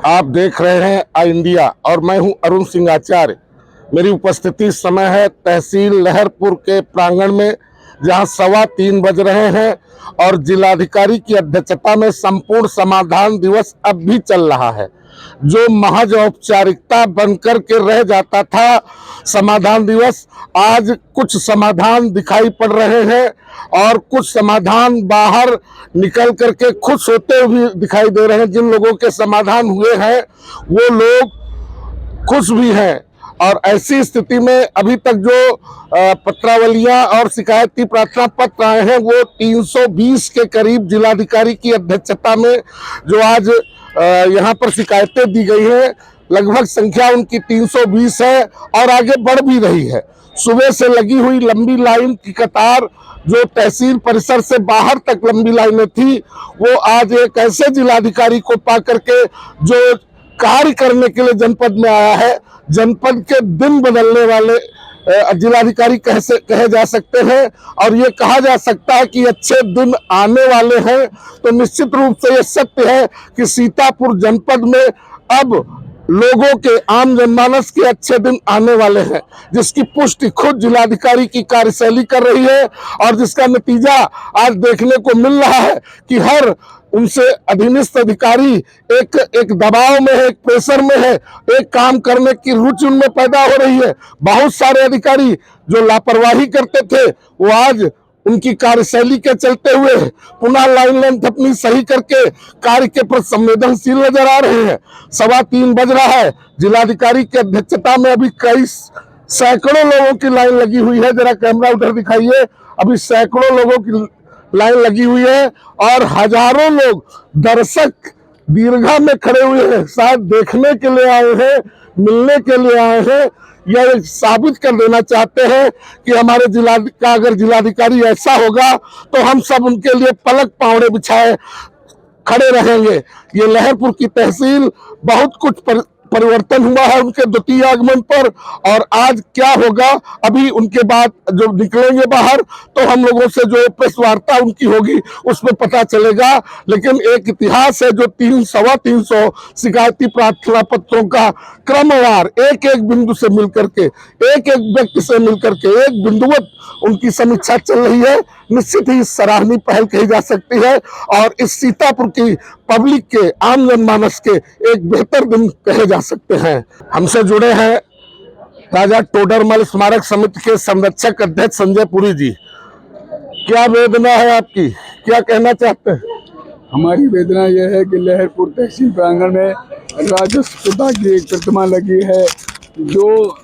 आप देख रहे हैं आई इंडिया और मैं हूं अरुण सिंह आचार्य। मेरी उपस्थिति इस समय है तहसील लहरपुर के प्रांगण में, जहां 3:15 बज रहे हैं और जिलाधिकारी की अध्यक्षता में संपूर्ण समाधान दिवस अब भी चल रहा है। जो महज औपचारिकता बनकर के रह जाता था समाधान दिवस, आज कुछ समाधान दिखाई पड़ रहे हैं और कुछ समाधान बाहर निकल करके खुश होते हुए दिखाई दे रहे हैं। जिन लोगों के समाधान हुए हैं वो लोग खुश भी हैं। और ऐसी स्थिति में अभी तक जो पत्रावलियां और शिकायती प्रार्थना पत्र आए हैं वो 320 के करीब जिलाधिकारी की अध्यक्षता में जो आज यहाँ पर शिकायतें दी गई हैं, लगभग संख्या उनकी 320 है और आगे बढ़ भी रही है। सुबह से लगी हुई लंबी लाइन की कतार जो तहसील परिसर से बाहर तक लंबी लाइनें थी, वो आज एक ऐसे जिलाधिकारी को पा करके जो कार्य करने के लिए जनपद में आया है, जनपद के दिन बदलने वाले जिलाधिकारी कहे जा सकते हैं। और ये कहा जा सकता है कि अच्छे दिन आने वाले हैं। तो निश्चित रूप से ये सत्य है कि सीतापुर जनपद में अब लोगों के आम जनमानस के अच्छे दिन आने वाले हैं, जिसकी पुष्टि खुद जिलाधिकारी की कार्यशैली कर रही है और जिसका नतीजा आज देखने को मिल रहा है कि हर उनसे अधीनस्थ अधिकारी एक दबाव में है, एक प्रेशर में है, एक काम करने की रुचि उनमें पैदा हो रही है। बहुत सारे अधिकारी जो लापरवाही करते थे वो आज उनकी कार्यशैली के चलते हुए पुनः लाइन लेंथ अपनी सही करके कार्य के प्रति संवेदनशील नजर आ रहे हैं। 3:15 बज रहा है, जिलाधिकारी की अध्यक्षता में अभी कई सैकड़ों लोगों की लाइन लगी हुई है। जरा कैमरा उधर दिखाइए, अभी सैकड़ों लोगों की लाइन लगी हुई है और हजारों लोग दर्शक दीर्घा में खड़े हुए हैं, शायद देखने के लिए आए हैं, मिलने के लिए आए हैं। यह साबित कर देना चाहते हैं कि हमारे जिला का अगर जिलाधिकारी ऐसा होगा तो हम सब उनके लिए पलक पावड़े बिछाए खड़े रहेंगे। ये लहरपुर की तहसील बहुत कुछ परिवर्तन हुआ है उनके द्वितीय आगमन पर, और आज क्या होगा अभी उनके बाद जो निकलेंगे बाहर तो हम लोगों से जो प्रेस वार्ता उनकी होगी उसमें पता चलेगा। लेकिन एक इतिहास है जो 300 शिकायती प्रार्थना पत्रों का क्रमवार एक एक बिंदु से मिलकर के, एक एक व्यक्ति से मिलकर के एक बिंदुवत उनकी समीक्षा चल रही है। निश्चित ही सराहनीय पहल कही जा सकती है और इस सीतापुर की पब्लिक के, आम जनमानस के एक बेहतर दिन कहे जा सकते हैं। हमसे जुड़े हैं राजा टोडरमल स्मारक समिति के संरक्षक अध्यक्ष संजय पुरी जी। क्या वेदना है आपकी, क्या कहना चाहते हैं? हमारी वेदना यह है कि लहरपुर तहसील प्रांगण में राजस्पिता की एक प्रतिमा लगी है जो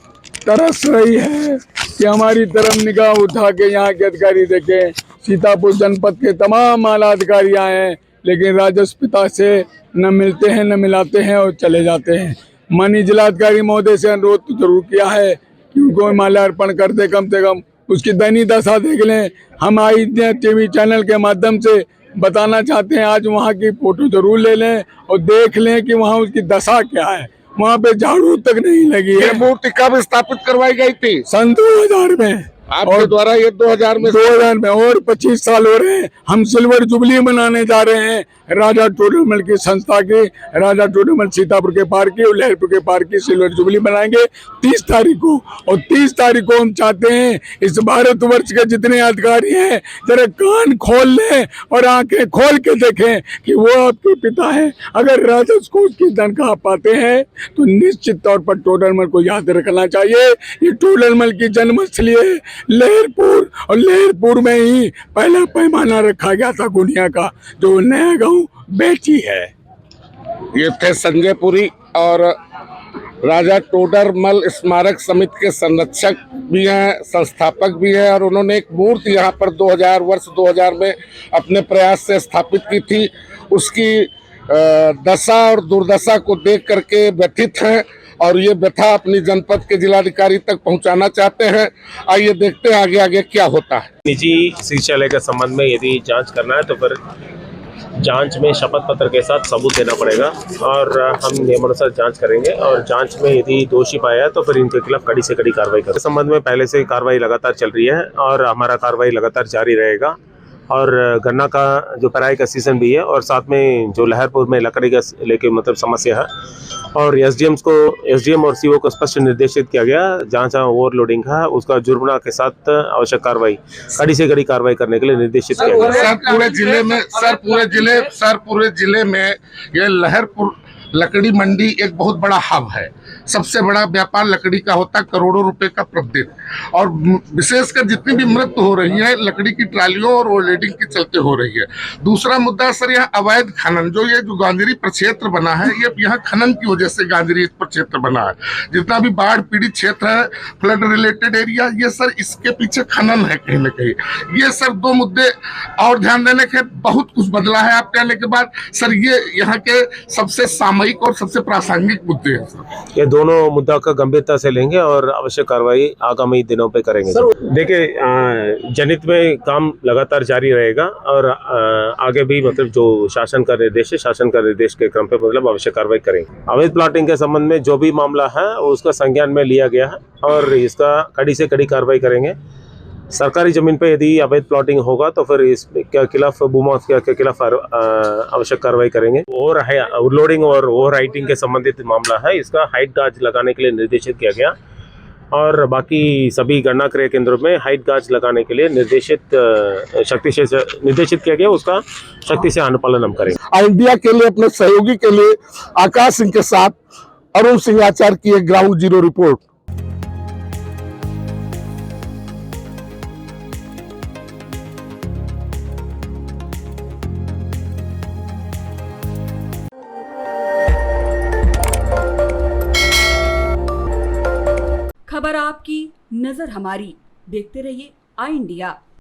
तरस रही है कि हमारी तरफ निगाह उठा के यहाँ के अधिकारी देखें। सीतापुर जनपद के तमाम आला अधिकारी आए हैं लेकिन राजस्पिता से न मिलते हैं, न मिलाते हैं और चले जाते हैं। माननीय जिलाधिकारी महोदय से अनुरोध तो जरूर किया है कि उनको माल्यार्पण कर दे, कम से कम उसकी दयनीय दशा देख लें। हम आई टीवी चैनल के माध्यम से बताना चाहते हैं, आज वहाँ की फोटो जरूर ले लें और देख लें कि वहाँ उसकी दशा क्या है। वहाँ पे झाड़ू तक नहीं लगी है। मूर्ति कब स्थापित करवाई गई थी? सन 2000 में। आपके द्वारा ये 2000 में और 25 साल हो रहे हैं। हम सिल्वर जुबली मनाने जा रहे हैं राजा टोडरमल की संस्था की, राजा टोडरमल सीतापुर के पार की और लहरपुर के पार की सिल्वर जुबली मनाएंगे 30 तारीख को। और 30 तारीख को हम चाहते हैं इस भारतवर्ष के जितने अधिकारी हैं जरा कान खोल लें और आंखें खोल के देखें कि वो आपके पिता है। अगर राजस्व को उसकी तनख्वाह पाते हैं तो निश्चित तौर पर टोडरमल को याद रखना चाहिए। ये टोडरमल की जन्मस्थली है लहरपुर, और लहरपुर में ही पहला पैमाना रखा गया था गुनिया का जो नया गांव बेची है। ये थे संजय पुरी और राजा टोडरमल स्मारक समिति के संरक्षक भी हैं, संस्थापक भी हैं, और उन्होंने एक मूर्ति यहाँ पर 2000 में अपने प्रयास से स्थापित की थी। उसकी दशा और दुर्दशा को देख करके व्यथित हैं और ये व्यथा अपनी जनपद के जिलाधिकारी तक पहुंचाना चाहते हैं। आइए देखते हैं आगे आगे क्या होता है। निजी शौचालय के संबंध में यदि जांच करना है तो फिर जांच में शपथ पत्र के साथ सबूत देना पड़ेगा और हम नियमानुसार जांच करेंगे और जांच में यदि दोषी पाया तो फिर इनके खिलाफ कड़ी से कड़ी कार्रवाई करेंगे। इस संबंध में पहले से कार्रवाई लगातार चल रही है और हमारा कार्रवाई लगातार जारी रहेगा और गन्ना का जो पेराई का सीज़न भी है, और साथ में जो लहरपुर में लकड़ी का लेके मतलब समस्या है, और एसडीएम और सीओ को स्पष्ट निर्देशित किया गया जहाँ जहाँ ओवरलोडिंग है उसका जुर्माना के साथ आवश्यक कार्रवाई, कड़ी से कड़ी कार्रवाई करने के लिए निर्देशित किया गया। सर पूरे जिले में ये लहरपुर लकड़ी मंडी एक बहुत बड़ा हब है। सबसे बड़ा व्यापार लकड़ी का होता है, करोड़ों रुपए का प्रतिदिन, और विशेषकर जितनी भी मृत्यु हो रही है लकड़ी की ट्रालियों और ओवरलोडिंग के चलते हो रही है। दूसरा मुद्दा सर यह अवैध खनन, जो ये जो गांधीरी प्रक्षेत्र बना है, ये यहाँ खनन की वजह से गांधीरी प्रक्षेत्र बना है। जितना भी बाढ़ पीड़ित क्षेत्र है, फ्लड रिलेटेड एरिया, ये सर इसके पीछे खनन है कहीं ना कहीं। ये सर दो मुद्दे और ध्यान देने के, बहुत कुछ बदला है आपके आने के बाद सर। ये यहाँ के सबसे सामयिक और सबसे प्रासंगिक मुद्दे हैं सर। ये दोनों मुद्दा का गंभीरता से लेंगे और आवश्यक कार्रवाई आगामी दिनों पे करेंगे। देखिए, जनहित में काम लगातार जारी रहेगा और आगे भी मतलब जो शासन का निर्देश है, शासन का निर्देश के क्रम पे मतलब आवश्यक कार्रवाई करेंगे। अवैध प्लॉटिंग के संबंध में जो भी मामला है उसका संज्ञान में लिया गया है और इसका कड़ी से कड़ी कार्रवाई करेंगे। सरकारी जमीन पे यदि अवैध प्लॉटिंग होगा तो फिर इसके खिलाफ भूमाफिया के खिलाफ आवश्यक कार्रवाई करेंगे। ओवरलोडिंग और ओवर हाइटिंग के संबंधित मामला है, इसका हाइट गाज लगाने के लिए निर्देशित किया गया और बाकी सभी गन्ना क्रय केंद्रों में हाइट गाज लगाने के लिए निर्देशित किया गया, उसका शक्ति से अनुपालन हम करेंगे। इंडिया के लिए अपने सहयोगी के लिए आकाश सिंह के साथ अरुण सिंह आचार्य की एक ग्राउंड जीरो रिपोर्ट। खबर आपकी, नजर हमारी। देखते रहिए आई इंडिया।